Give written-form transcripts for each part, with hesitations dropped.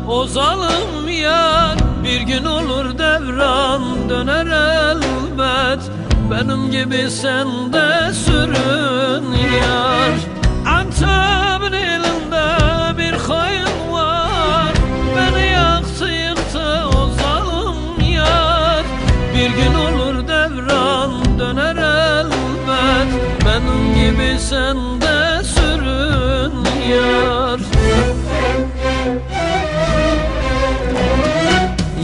o zalim yar. Bir gün olur devran döner elbet, benim gibi sen de sürün yar. Antep'in elinde bir hayın var, beni yaktı yıktı o zalim yar. Bir gün olur devran döner elbet, benim gibi sen de sürün yar.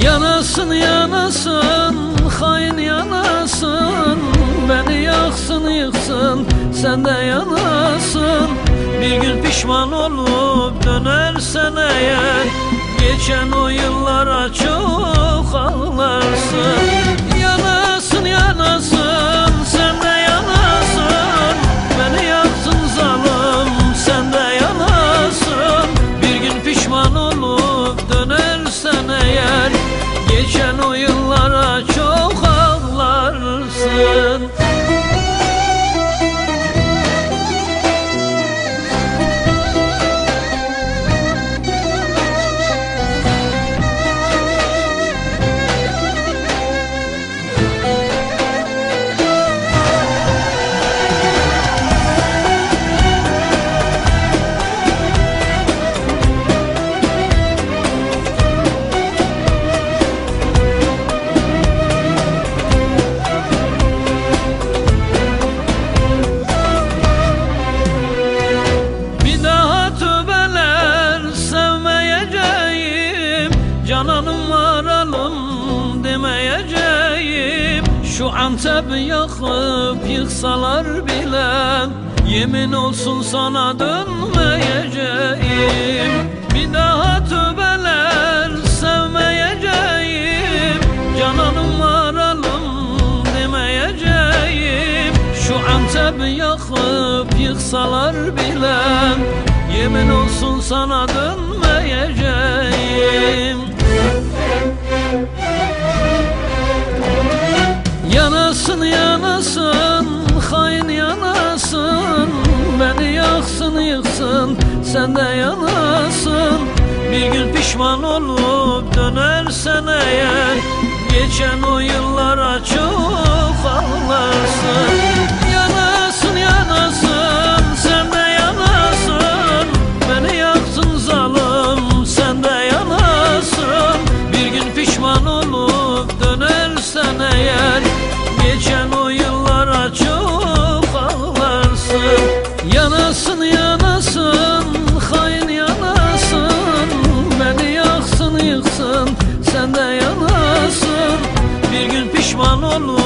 Yanasın yanasın hain yanasın, beni yaksın yıksın sen de yanasın. Bir gün pişman olup dönersen eğer, geçen o yıllara çok ağlarsın. Yanasın yanasın sen de yanasın, beni yaksın zalim sen de yanasın. Bir gün pişman olup dönersen eğer, geçen o yıllara çok ağlarsın. Cananım varalım demeyeceğim, şu Antep'i yakıp yıksalar bile, yemin olsun sana dönmeyeceğim. Bir daha tövbeler sevmeyeceğim, cananım varalım demeyeceğim. Şu Antep'i yakıp yıksalar bile, yemin olsun sana dönmeyeceğim. Yanasın yanasın hain yanasın, beni yaksın yıksın sen de yanasın. Bir gün pişman olup dönersen eğer, geçen o yıllara çok ağlarsın. Yanasın yanasın sen de yanasın, beni yaksın zalim sen de yanasın. Bir gün pişman olup dönersen eğer, geçen o yıllara çok ağlarsın. Yanasın yanasın hain yanasın, beni yaksın yıksın sen de yanasın. Bir gün pişman olur